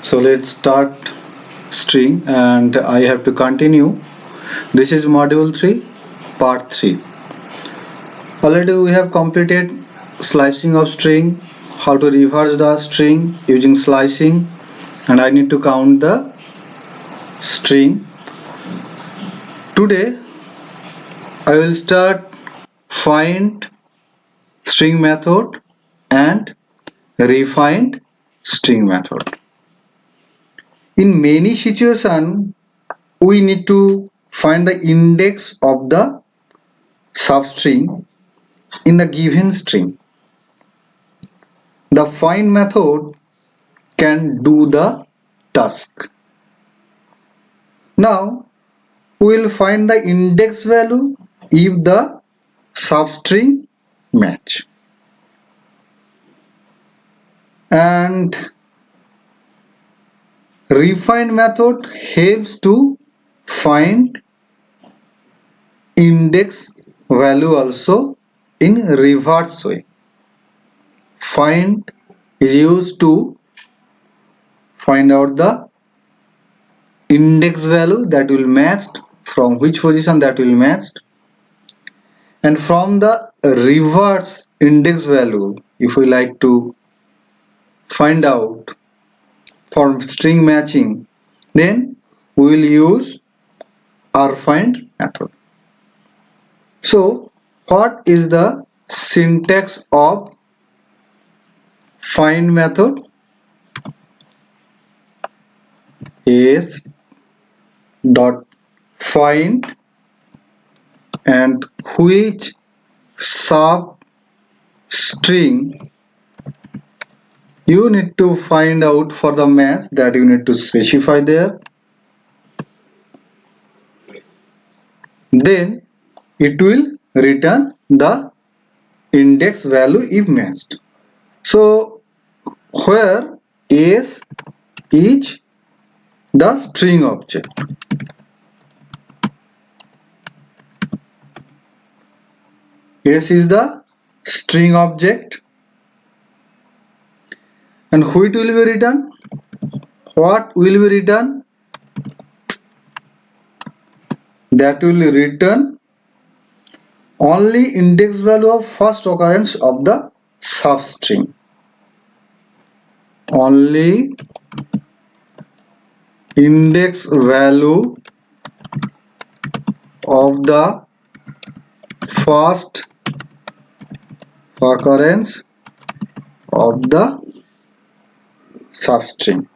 So let's start string and I have to continue. This is module 3 part 3. Already we have completed slicing of string, how to reverse the string using slicing, and I need to count the string. Today I will start find string method and refined string method. In many situations we need to find the index of the substring in the given string. The find method can do the task. Now we will find the index value if the substring match, and refined method helps to find index value also in reverse way. Find is used to find out the index value that will match from which position that will match, and from the reverse index value if we like to find out for string matching, then we will use our find method. So what is the syntax of find method? Is dot find and which sub string you need to find out for the match that you need to specify there. Then it will return the index value if matched. So where s is the string object, s is the string object, and which will be written, what will be written, that will return only index value of first occurrence of the substring, only index value of the first occurrence of the substring.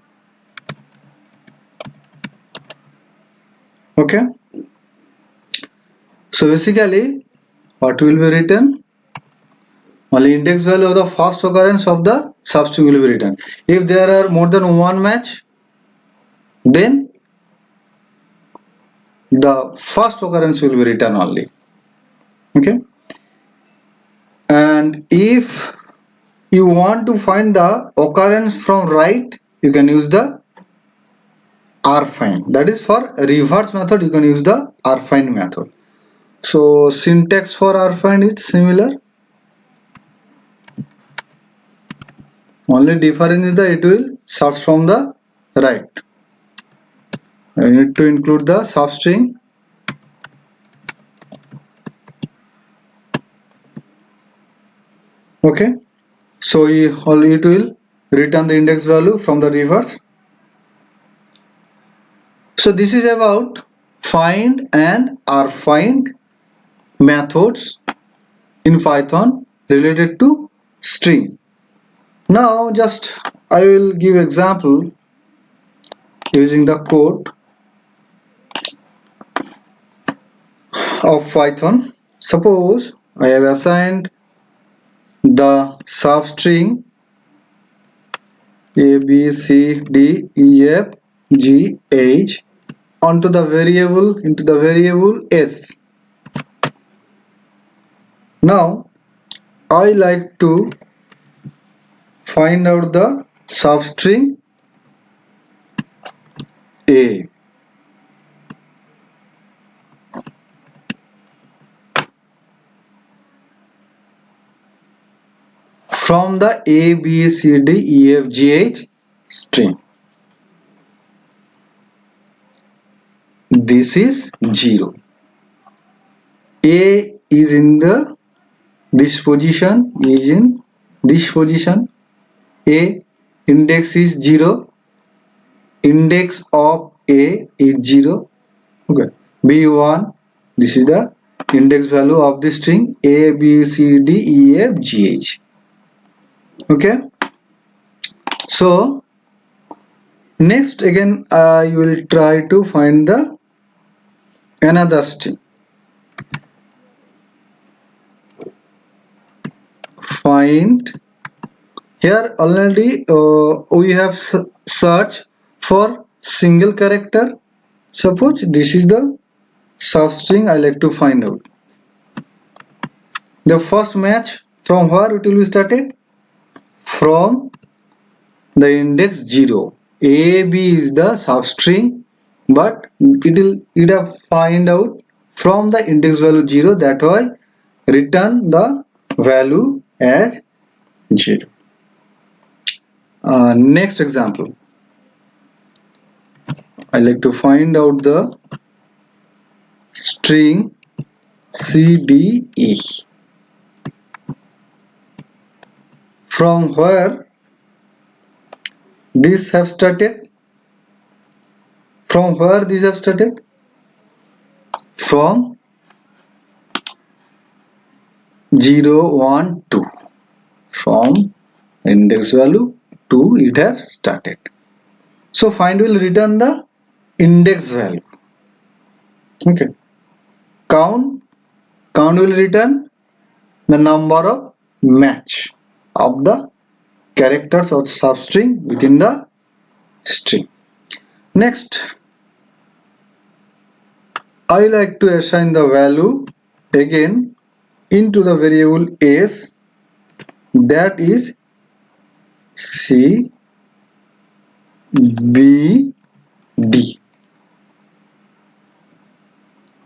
Okay, so basically what will be written, only index value of the first occurrence of the substring will be written. If there are more than one match, then the first occurrence will be written only. Okay, and if you want to find the occurrence from right, you can use the rfind. That is for reverse method, you can use the rfind method. So syntax for rfind is similar, only difference is that it will search from the right. I need to include the substring. Okay, so it will return the index value from the reverse. So this is about find and rfind methods in Python related to string. Now just I will give example using the code of Python. Suppose I have assigned the substring a b c d e f g h onto the variable into the variable s. Now I like to find out the substring a. From the a b c d e f g h string. this is 0. A is in this position, is in this position. A index is 0. Index of A is 0. Okay. B1, this is the index value of the string A, B, C, D, E, F, G, H. Okay. So next again you will try to find the another string. Find, here already we have searched for single character. Suppose this is the substring I like to find out. The first match, from where it will be started? From the index 0. A, B is the substring, but it have find out from the index value 0, that why return the value as 0. Next example, I like to find out the string CDE. From where this have started? From where these have started? From 0, 1, 2. From index value 2 it has started. So find will return the index value. Okay. Count will return the number of match of the characters or substring within the string. Next, I like to assign the value again into the variable s, that is C, B, D.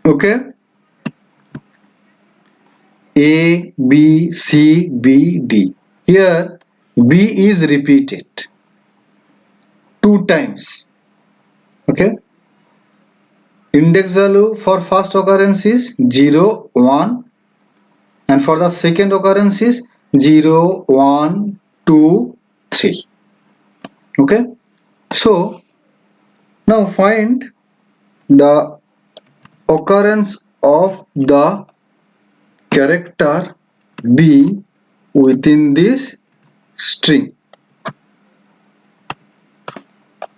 Okay. A, B, C, B, D. Here B is repeated 2 times. Okay. Index value for first occurrence is 0, 1, and for the second occurrence is 0, 1, 2, 3. Okay. So now find the occurrence of the character B within this string.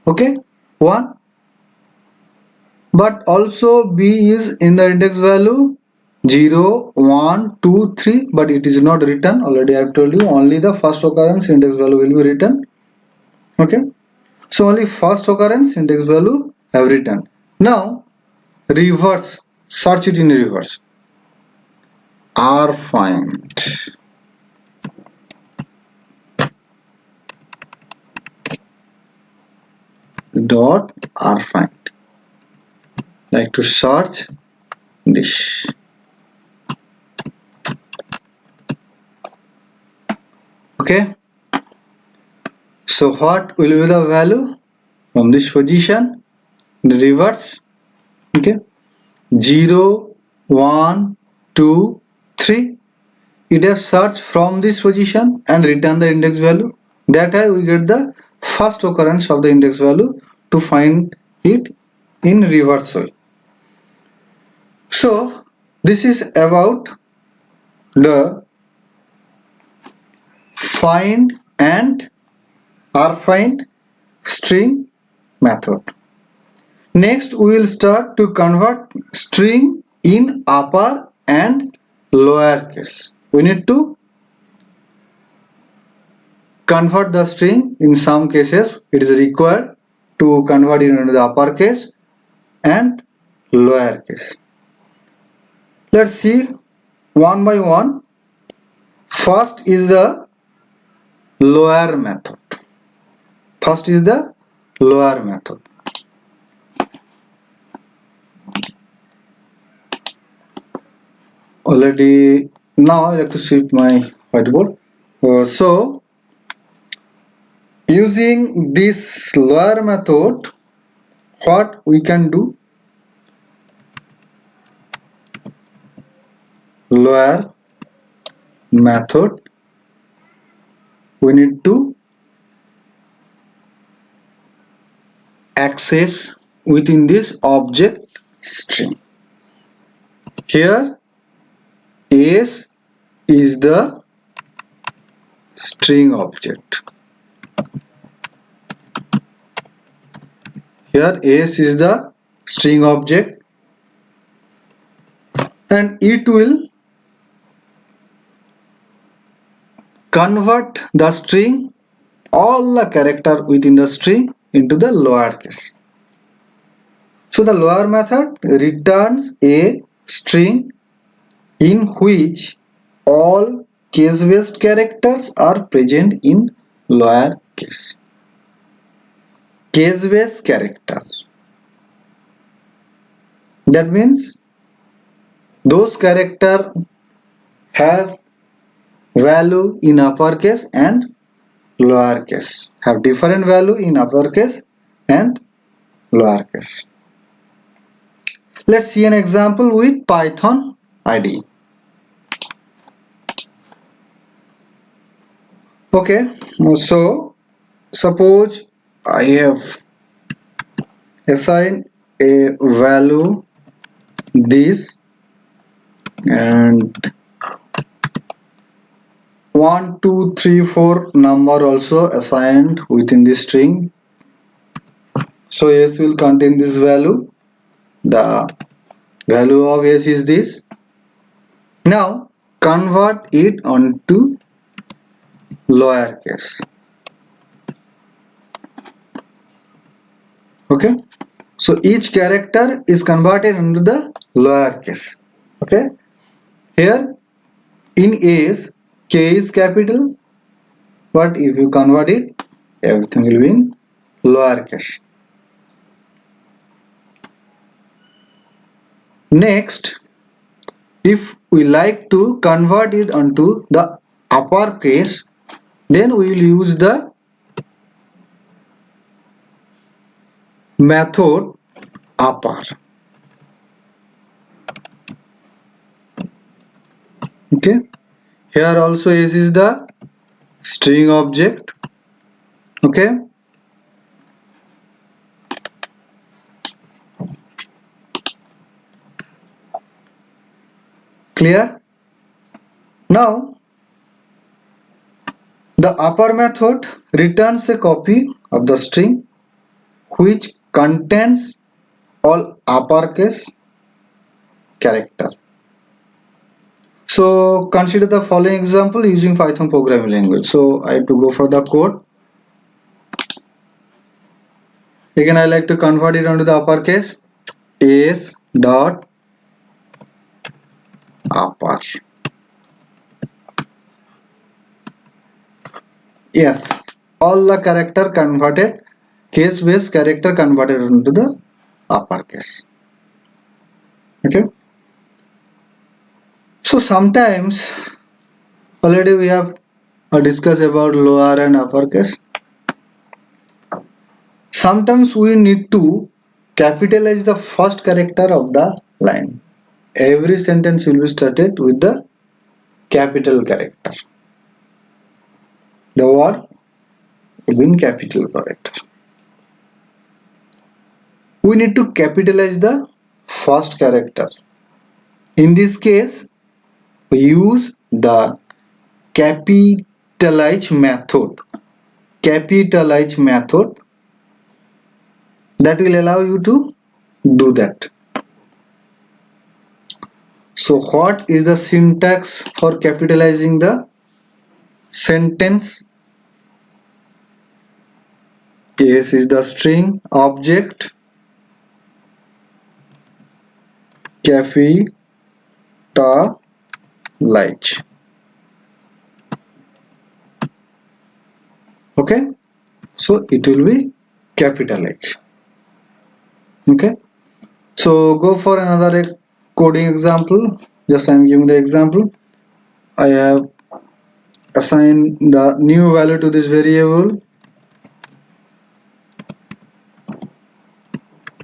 Okay, 1. But also B is in the index value 0, 1, 2, 3, but it is not written. Already I have told you only the first occurrence index value will be written. Okay, so only first occurrence index value have written. Now reverse, search it in reverse. R find dot R find. Like to search this. Okay, so what will be the value from this position? The reverse. Okay, 0, 1, 2, 3. It has searched from this position and return the index value. That way we get the first occurrence of the index value to find it in reverse way. So this is about the find and rfind string method. Next we will start to convert string in upper and lower case. We need to convert the string. In some cases it is required to convert it into the uppercase and lowercase. Let's see one by one. First is the lower method. First is the lower method. Already now I have to shift my whiteboard. So using this lower method, what we can do? lower method, we need to access within this object string. Here S is the string object. Here S is the string object, and it will convert the string, all the character within the string, into the lowercase. So the lower method returns a string in which all case-based characters are present in lower case. Case-based characters. That means those characters have value in uppercase and lowercase. Have different value in uppercase and lowercase. Let's see an example with Python IDE. Okay, so suppose I have assigned a value this and 1 2 3 4 number also assigned within this string. So S will contain this value. The value of S is this. Now convert it onto lowercase. Okay, so each character is converted into the lowercase. Okay, here in S K is capital, but if you convert it, everything will be in lowercase. Next, if we like to convert it onto the uppercase, then we will use the method upper. Okay, here also S is the string object. Okay, clear? Now the upper method returns a copy of the string which contains all uppercase character. So consider the following example using Python programming language. So I have to go for the code. Again, I like to convert it onto the uppercase. S dot upper. Yes, all the character converted, case based character converted into the uppercase. Okay. So sometimes already we have discussed about lower and uppercase. Sometimes we need to capitalize the first character of the line. Every sentence will be started with the capital character. The word will be in capital character. We need to capitalize the first character. In this case, we use the capitalize method. Capitalize method that will allow you to do that. So what is the syntax for capitalizing the sentence? S is the string object, capitalize. Okay, so it will be capitalized. Okay, so go for another coding example. Just I am giving the example. I have assigned the new value to this variable.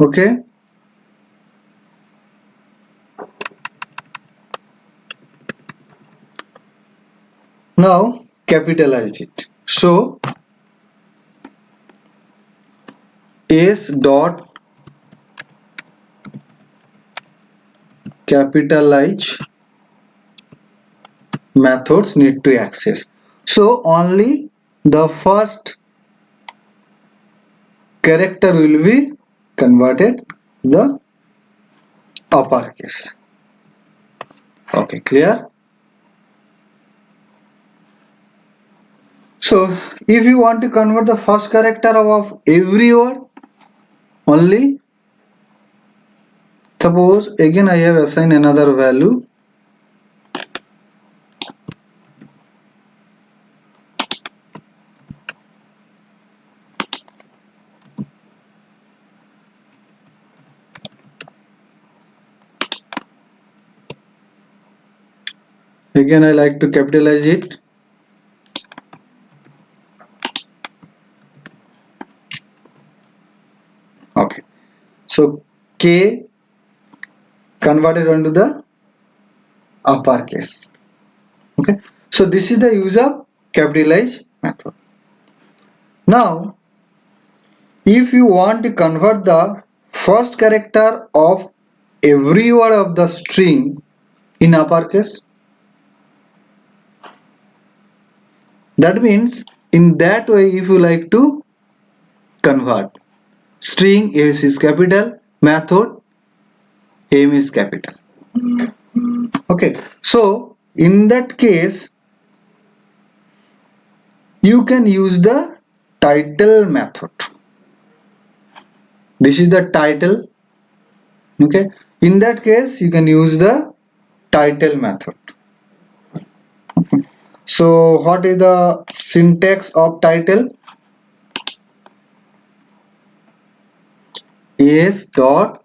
Okay, Now capitalize it. So S dot capitalize methods need to access. So only the first character will be converted the uppercase. Okay, clear? So if you want to convert the first character of every word, only suppose again I have assigned another value. Again I like to capitalize it. Okay, so K converted onto the uppercase. Okay, so this is the use of capitalize method. Now if you want to convert the first character of every word of the string in uppercase, that means in that way if you like to convert string S is capital, method M is capital. Okay, so in that case you can use the title method. This is the title. Okay, in that case you can use the title method. So what is the syntax of title? S dot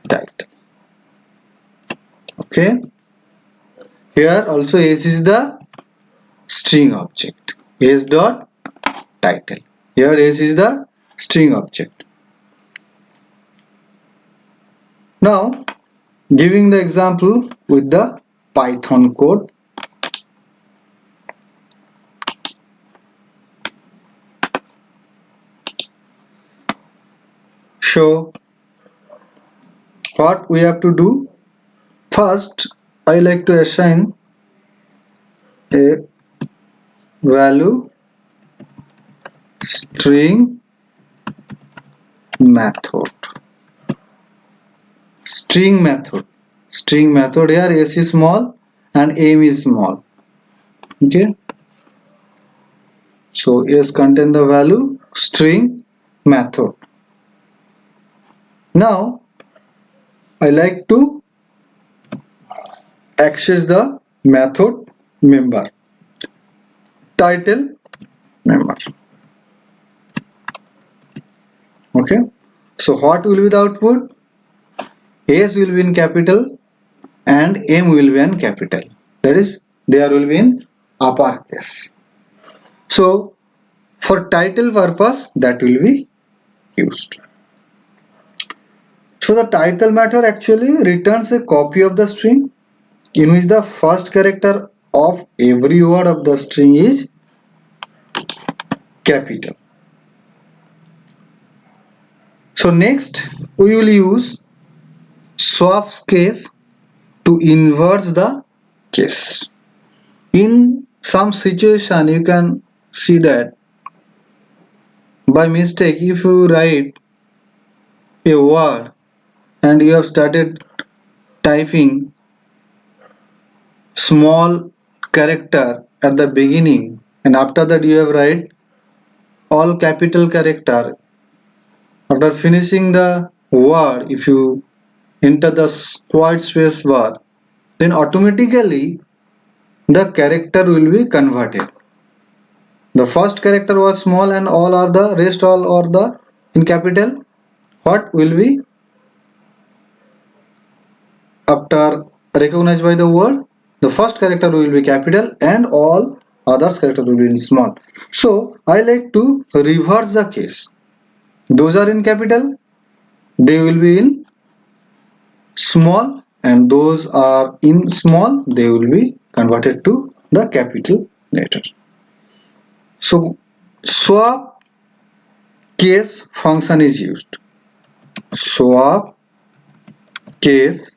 title. Okay, here also S is the string object. S dot title. Here S is the string object. Now giving the example with the Python code. So what we have to do? First I like to assign a value string method. String method. String method here S is small and M is small. Okay. So S contain the value string method. Now I like to access the method member. Title member. Okay. So what will be the output? S will be in capital and M will be in capital. That is, there will be in uppercase. So for title purpose that will be used. So the title method actually returns a copy of the string in which the first character of every word of the string is capital. So next we will use swap case to inverse the case. In some situation you can see that by mistake if you write a word and you have started typing small character at the beginning and after that you have write all capital character, after finishing the word if you enter the white space bar, then automatically the character will be converted. The first character was small and all are the rest all are the in capital. What will be after recognized by the word? The first character will be capital and all others character will be in small. So I like to reverse the case. Those are in capital, they will be in small, and those are in small, they will be converted to the capital letter. So swap case function is used. Swap case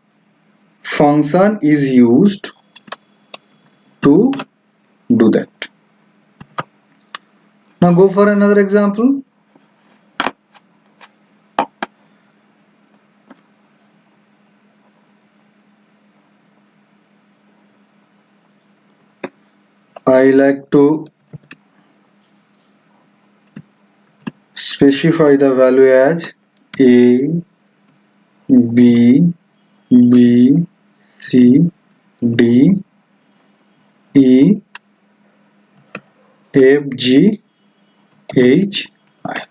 function is used to do that. Now go for another example. I like to specify the value as A, B, B, C, D, E, F, G, H, I.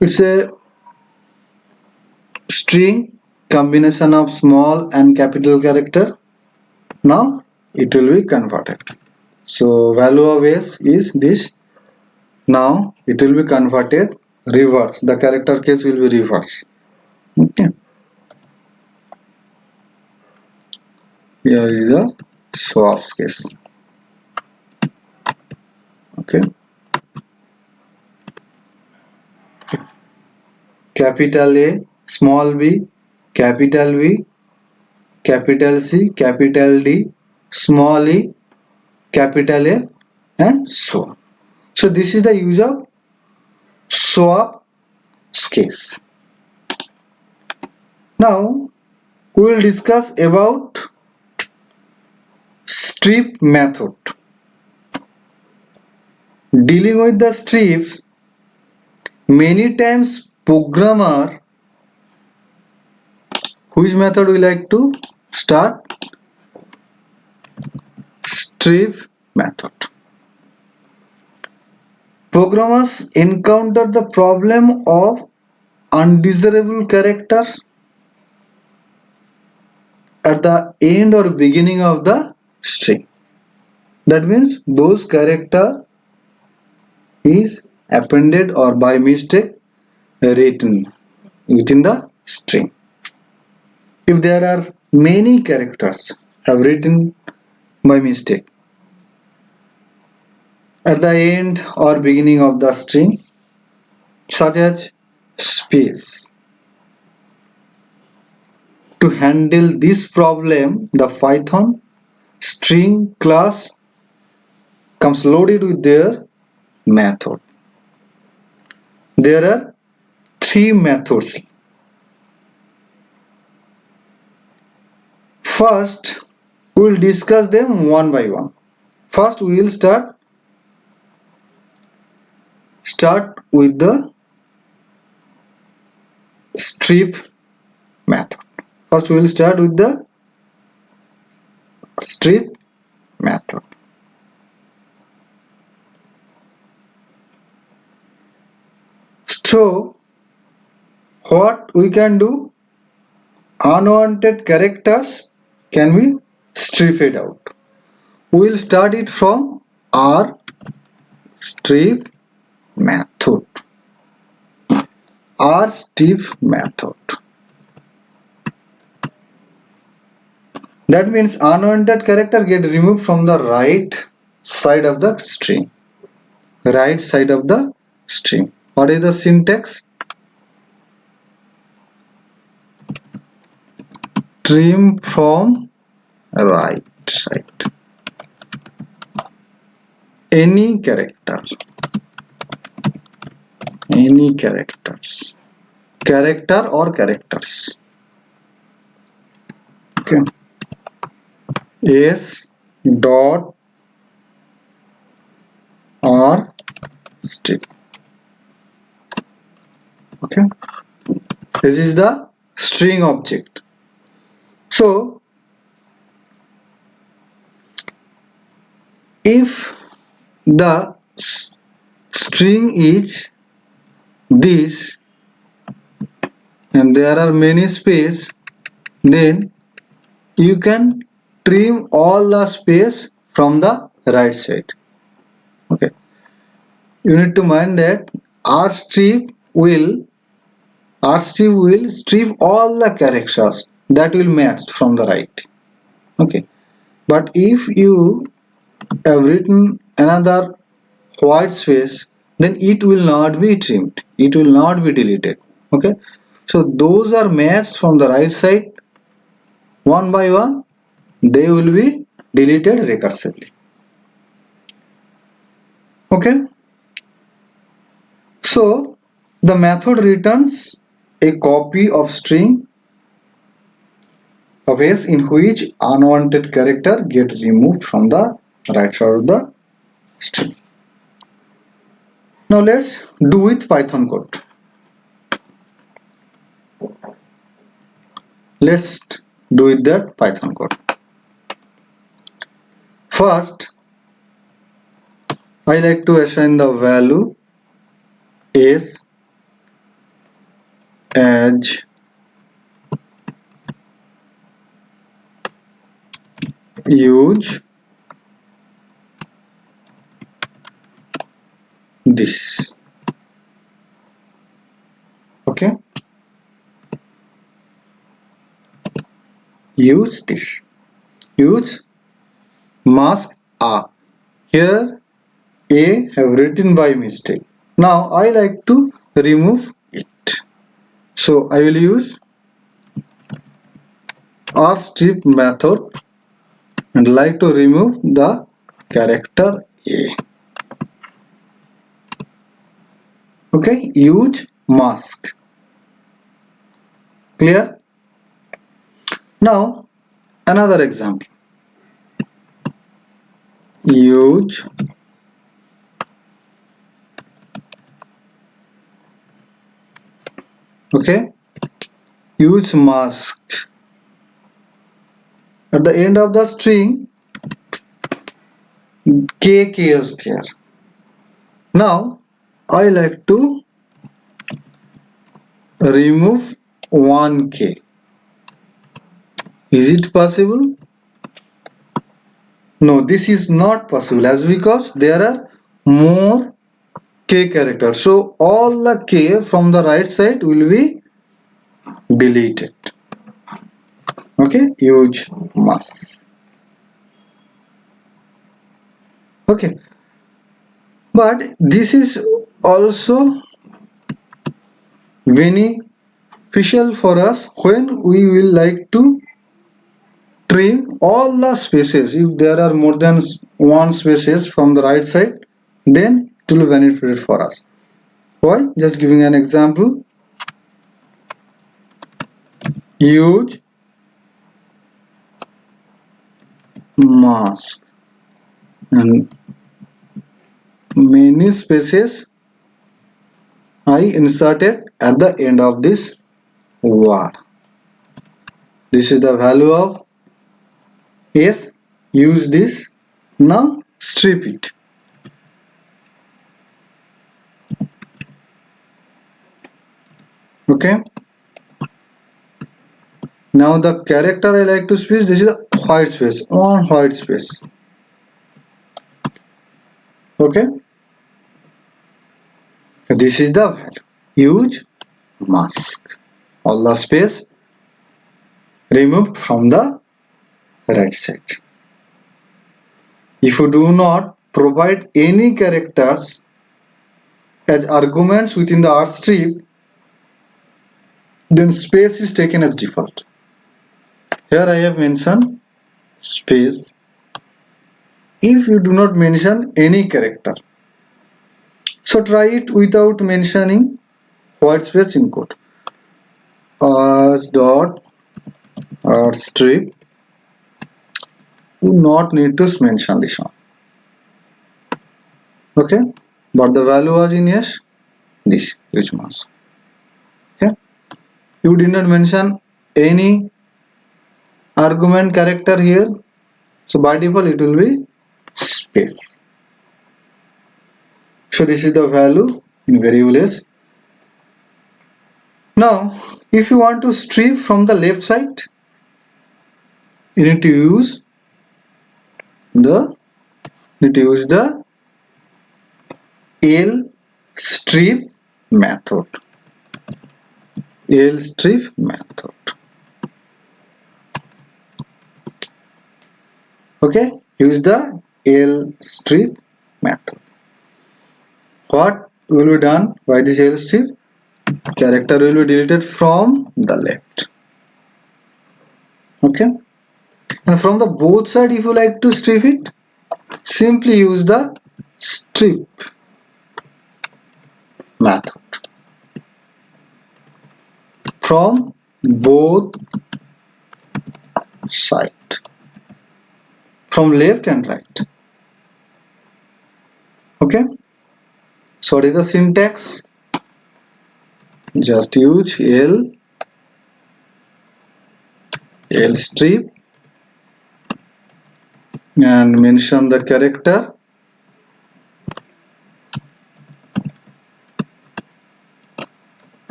It's a string combination of small and capital character. Now it will be converted. So value of S is this. Now it will be converted reverse. The character case will be reverse. Okay. Here is the swaps case. Okay. Capital A, small b, capital V, capital C, capital D, small e, capital F, and so on. So this is the use of swap case. Now we will discuss about strip method. Dealing with the strips, many times programmer, which method we like to start? Strip method. Programmers encounter the problem of undesirable characters at the end or beginning of the string. That means those character is appended or by mistake written within the string. If there are many characters have written by mistake at the end or beginning of the string, such as space. To handle this problem, the Python string class comes loaded with their method. There are three methods. First, we will discuss them one by one. First, we will start with the strip method. First, we will start with the strip method. So, what we can do? Unwanted characters can be stripped out. We will start it from our strip method. Our strip method. That means unwanted character get removed from the right side of the string. Right side of the string. What is the syntax? Trim from right side. Any character. Any characters. Character or characters. Okay. S dot R strip. Okay. This is the string object. So if the string is this and there are many space, then you can trim all the space from the right side. Okay, you need to mind that R strip will strip all the characters that will match from the right. Okay, but if you have written another white space, then it will not be trimmed, it will not be deleted. Okay, so those are matched from the right side one by one, they will be deleted recursively. Okay, so the method returns a copy of string of s in which unwanted character get removed from the right side of the string. Now let's do with Python code. Let's do with that Python code. First, I like to assign the value s as use this. Okay, use this. Use mask a. Here a have written by mistake. Now I like to remove it. So I will use rstrip method and like to remove the character a. Okay, use mask. Clear? Now another example. Use okay, use mask. At the end of the string k is there. Now I like to remove 1k. Is it possible? No, this is not possible as because there are more k characters. So all the k from the right side will be deleted. Okay, use mask. Okay, but this is also beneficial for us when we will like to trim all the spaces. If there are more than one spaces from the right side, then it will benefit for us. Why? Just giving an example. Use mask and many spaces I inserted at the end of this word. This is the value of s. Use this. Now strip it. Okay. Now the character I like to space. This is a white space. One white space. Okay. This is the value. Use mask. All the space removed from the right side. If you do not provide any characters as arguments within the R strip, then space is taken as default. Here I have mentioned space. If you do not mention any character, so try it without mentioning white space in code. As dot R strip, you not need to mention this one. Okay, but the value was in yes, this use mask. Okay, you did not mention any argument character here, so by default it will be space. So this is the value in variable s. Now if you want to strip from the left side, you need to use the L strip method. L strip method. Okay, use the lstrip method. What will be done by this lstrip? Character will be deleted from the left. Okay, and from the both side, if you like to strip it, simply use the strip method from both side, from left and right. Okay, so what is the syntax? Just use lstrip and mention the character.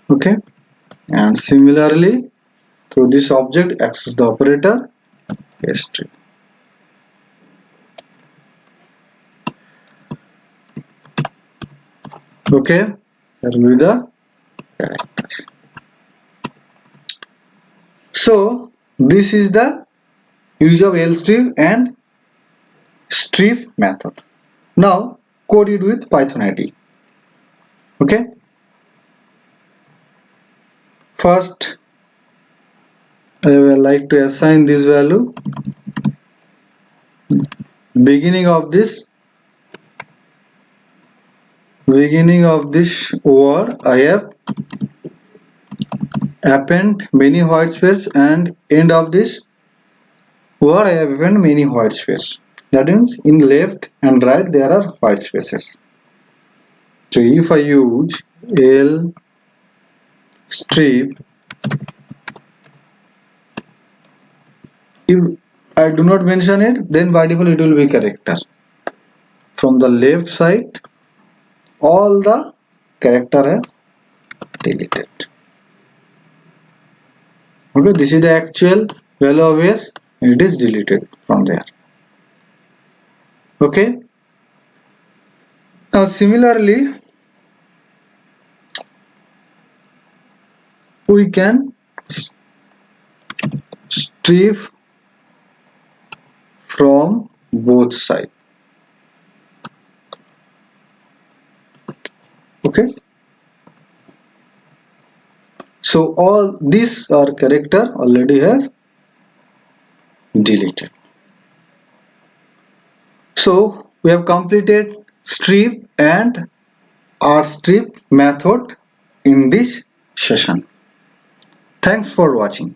Okay, and similarly through this object access the operator lstrip. Okay, that will be the character. So this is the use of lstrip and strip method. Now code it with Python ID. Okay, first I will like to assign this value. Beginning of this word I have append many white space, and end of this word I have append many white space. That means in left and right there are white spaces. So if I use l strip, if I do not mention it, then by default it will be character. From the left side all the character have deleted. Okay, this is the actual value of s and it is deleted from there. Okay, now similarly we can strip from both sides. Okay, so all these are character already have deleted. So we have completed strip and rstrip method in this session. Thanks for watching.